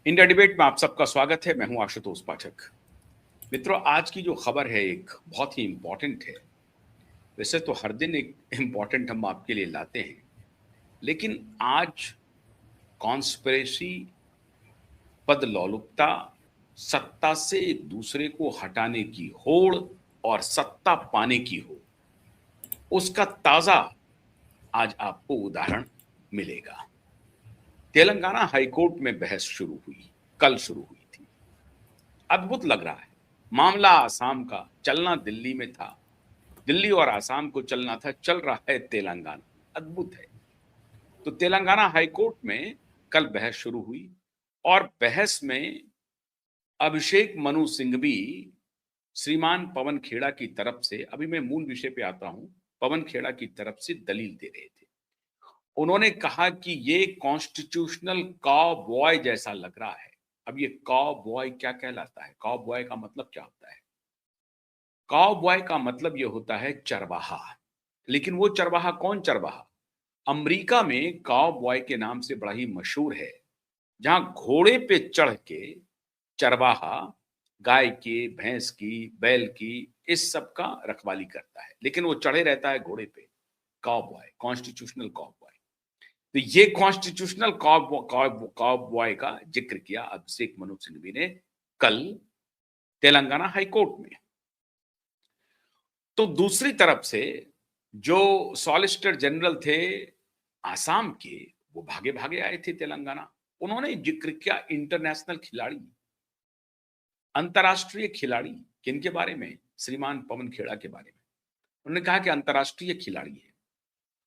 India debate में आप सबका स्वागत है। मैं हूं आशुतोष पाठक। मित्रों, आज की जो खबर है एक बहुत ही इंपॉर्टेंट है। वैसे तो हर दिन एक इंपॉर्टेंट हम आपके लिए लाते हैं, लेकिन आज कॉन्स्पिरेसी, पदलोलुपता, सत्ता से एक दूसरे को हटाने की होड़ और सत्ता पाने की होड़, उसका ताजा आज आपको उदाहरण मिलेगा। तेलंगाना हाईकोर्ट में बहस शुरू हुई, कल शुरू हुई थी। अद्भुत लग रहा है। मामला आसाम का, चलना दिल्ली में था, दिल्ली और आसाम को चलना था, चल रहा है तेलंगाना। अद्भुत है। तो तेलंगाना हाईकोर्ट में कल बहस शुरू हुई और बहस में अभिषेक मनु सिंघवी श्रीमान पवन खेड़ा की तरफ से, अभी मैं मूल विषय पे आता हूं, पवन खेड़ा की तरफ से दलील दे रहे थे। उन्होंने कहा कि ये कॉन्स्टिट्यूशनल कॉ बॉय जैसा लग रहा है। अब ये कॉ बॉय क्या कहलाता है? कॉ बॉय का मतलब क्या होता है? कॉ बॉय का मतलब ये होता है चरवाहा। लेकिन वो चरवाहा कौन चरवाहा? अमेरिका में कॉ बॉय के नाम से बड़ा ही मशहूर है, जहां घोड़े पे चढ़ के चरवाहा गाय की, भैंस की, बैल की, इस सब का रखवाली करता है, लेकिन वो चढ़े रहता है घोड़े पे। कॉ बॉय, कॉन्स्टिट्यूशनल कॉ बॉय। तो ये कॉन्स्टिट्यूशनल कॉ बॉय का जिक्र किया अभिषेक मनु सिंघवी ने कल तेलंगाना हाईकोर्ट में। तो दूसरी तरफ से जो सॉलिसिटर जनरल थे आसाम के, वो भागे भागे आए थे तेलंगाना। उन्होंने जिक्र किया इंटरनेशनल खिलाड़ी, अंतर्राष्ट्रीय खिलाड़ी। किनके बारे में? श्रीमान पवन खेड़ा के बारे में। उन्होंने कहा कि अंतर्राष्ट्रीय खिलाड़ी है।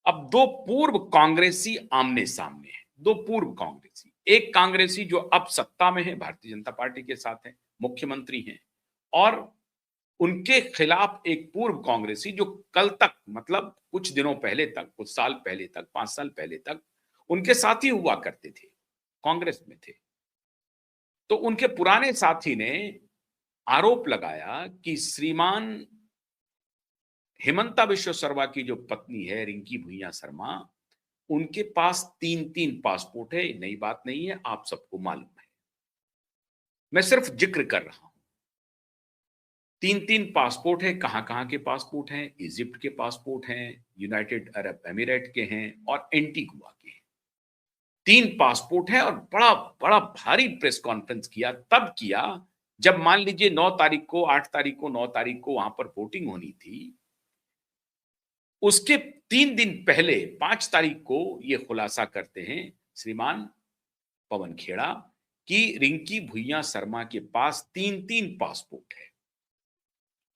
अब दो पूर्व कांग्रेसी आमने सामने हैं, दो पूर्व कांग्रेसी। एक कांग्रेसी जो अब सत्ता में है, भारतीय जनता पार्टी के साथ है, मुख्यमंत्री हैं, और उनके खिलाफ एक पूर्व कांग्रेसी जो कल तक, मतलब कुछ दिनों पहले तक, कुछ साल पहले तक, 5 साल पहले तक उनके साथी हुआ करते थे, कांग्रेस में थे। तो उनके पुराने साथी ने आरोप लगाया कि श्रीमान हेमंता बिश्व शर्मा की जो पत्नी है रिंकी भुइयां शर्मा, उनके पास 3-3 पासपोर्ट है। नई बात नहीं है, आप सबको मालूम है। मैं सिर्फ जिक्र कर रहा हूं। 3-3 पासपोर्ट है। कहां कहां के पासपोर्ट हैं? इजिप्ट के पासपोर्ट हैं, यूनाइटेड अरब एमिरेट के हैं और एंटीगुआ के हैं। 3 पासपोर्ट है। और बड़ा बड़ा भारी प्रेस कॉन्फ्रेंस किया, तब किया जब मान लीजिए 9 तारीख को, 8 तारीख को, 9 तारीख को वहां पर वोटिंग होनी थी। उसके 3 दिन पहले 5 तारीख को यह खुलासा करते हैं श्रीमान पवन खेड़ा कि रिंकी भुइयां शर्मा के पास 3-3 पासपोर्ट है।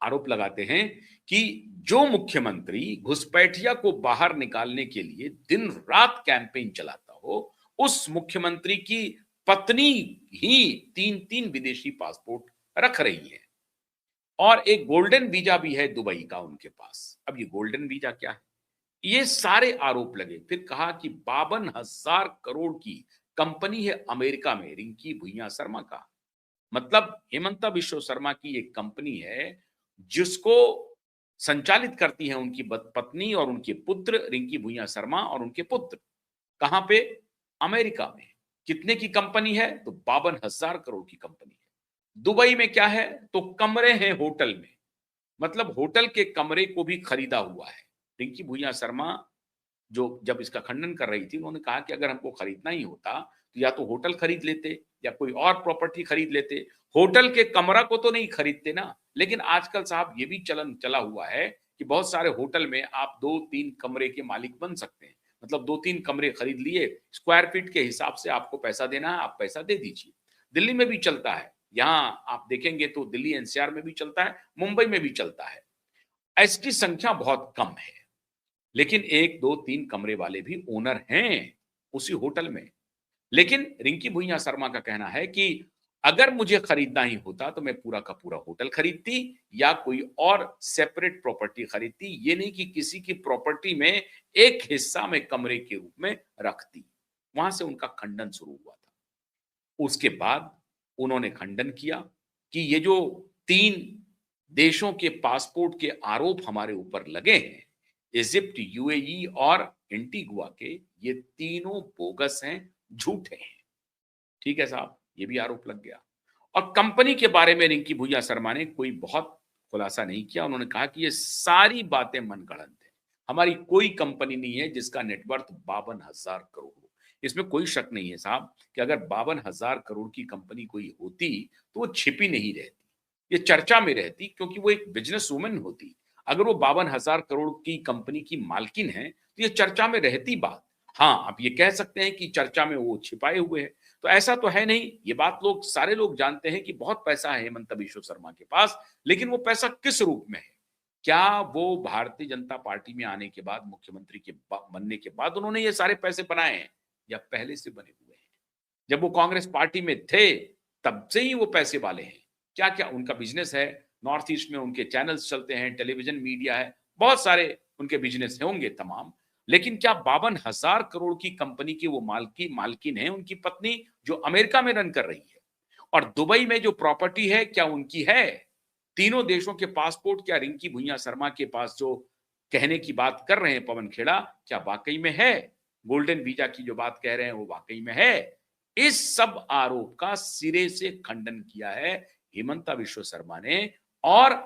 आरोप लगाते हैं कि जो मुख्यमंत्री घुसपैठिया को बाहर निकालने के लिए दिन रात कैंपेन चलाता हो, उस मुख्यमंत्री की पत्नी ही 3-3 विदेशी पासपोर्ट रख रही है। और एक गोल्डन वीजा भी है दुबई का उनके पास। अब ये गोल्डन वीजा क्या है? ये सारे आरोप लगे। फिर कहा कि 52,000 करोड़ की कंपनी है अमेरिका में रिंकी भुइयां शर्मा का। मतलब हेमंता बिश्व शर्मा की एक कंपनी है जिसको संचालित करती है उनकी पत्नी और उनके पुत्र, रिंकी भुइयां शर्मा और उनके पुत्र। कहां पे? अमेरिका में। कितने की कंपनी है? तो 52,000 करोड़ की कंपनी है। दुबई में क्या है? तो कमरे हैं होटल में, मतलब होटल के कमरे को भी खरीदा हुआ है। रिंकी भुइयां शर्मा जो जब इसका खंडन कर रही थी, उन्होंने कहा कि अगर हमको खरीदना ही होता तो या तो होटल खरीद लेते या कोई और प्रॉपर्टी खरीद लेते, होटल के कमरा को तो नहीं खरीदते ना। लेकिन आजकल साहब ये भी चलन चला हुआ है कि बहुत सारे होटल में आप 2-3 कमरे के मालिक बन सकते हैं। मतलब 2-3 कमरे खरीद लिए, स्क्वायर फीट के हिसाब से आपको पैसा देना है, आप पैसा दे दीजिए। दिल्ली में भी चलता है, यहां आप देखेंगे तो दिल्ली एनसीआर में भी चलता है, मुंबई में भी चलता है। ऐसी संख्या बहुत कम है, लेकिन 1-2-3 कमरे वाले भी ओनर हैं उसी होटल में। लेकिन रिंकी भुइयां शर्मा का कहना है कि अगर मुझे खरीदना ही होता तो मैं पूरा का पूरा होटल खरीदती या कोई और सेपरेट प्रॉपर्टी खरीदती, ये नहीं कि किसी की प्रॉपर्टी में एक हिस्सा में कमरे के रूप में रखती। वहां से उनका खंडन शुरू हुआ था। उसके बाद उन्होंने खंडन किया कि ये जो 3 देशों के पासपोर्ट के आरोप हमारे ऊपर लगे हैं, इजिप्ट, यूएई और एंटीगुआ के, ये तीनों बोगस हैं, झूठे हैं। ठीक है साहब, ये भी आरोप लग गया। और कंपनी के बारे में रिंकी भुइयां शर्मा ने कोई बहुत खुलासा नहीं किया। उन्होंने कहा कि ये सारी बातें मनगढ़ंत है। हमारी कोई कंपनी नहीं है जिसका नेटवर्थ 52,000 करोड़ हो। इसमें कोई शक नहीं है साहब कि अगर 52,000 करोड़ की कंपनी कोई होती तो वो छिपी नहीं रहती, ये चर्चा में रहती, क्योंकि वो एक बिजनेस वुमन होती। अगर वो 52,000 करोड़ की कंपनी की मालकिन है तो ये चर्चा में रहती बात। हाँ, आप ये कह सकते हैं कि चर्चा में वो छिपाए हुए हैं, तो ऐसा तो है नहीं। ये बात सारे लोग जानते हैं कि बहुत पैसा है हेमंत बिश्व शर्मा के पास, लेकिन वो पैसा किस रूप में है? क्या वो भारतीय जनता पार्टी में आने के बाद, मुख्यमंत्री के बनने के बाद उन्होंने ये सारे पैसे बनाए हैं, या पहले से बने हुए हैं? जब वो कांग्रेस पार्टी में थे, तब से ही वो पैसे वाले हैं। क्या-क्या उनका बिज़नेस है, नॉर्थ ईस्ट में उनके चैनल्स चलते हैं, टेलीविज़न मीडिया है, बहुत सारे उनके बिज़नेस होंगे तमाम। लेकिन क्या 52,000 करोड़ की कंपनी की वो मालकिन है उनकी पत्नी, जो अमेरिका में रन कर रही है? और दुबई में जो प्रॉपर्टी है, क्या उनकी है? तीनों देशों के पासपोर्ट क्या रिंकी भुइयां शर्मा के पास जो कहने की बात कर रहे हैं पवन खेड़ा, क्या वाक़ई में है? गोल्डन वीज़ा की जो बात कह रहे हैं, वो वाक़ई में है? इस सब आरोप का सिरे से खंडन किया है हेमंता विश्व शर्मा ने। और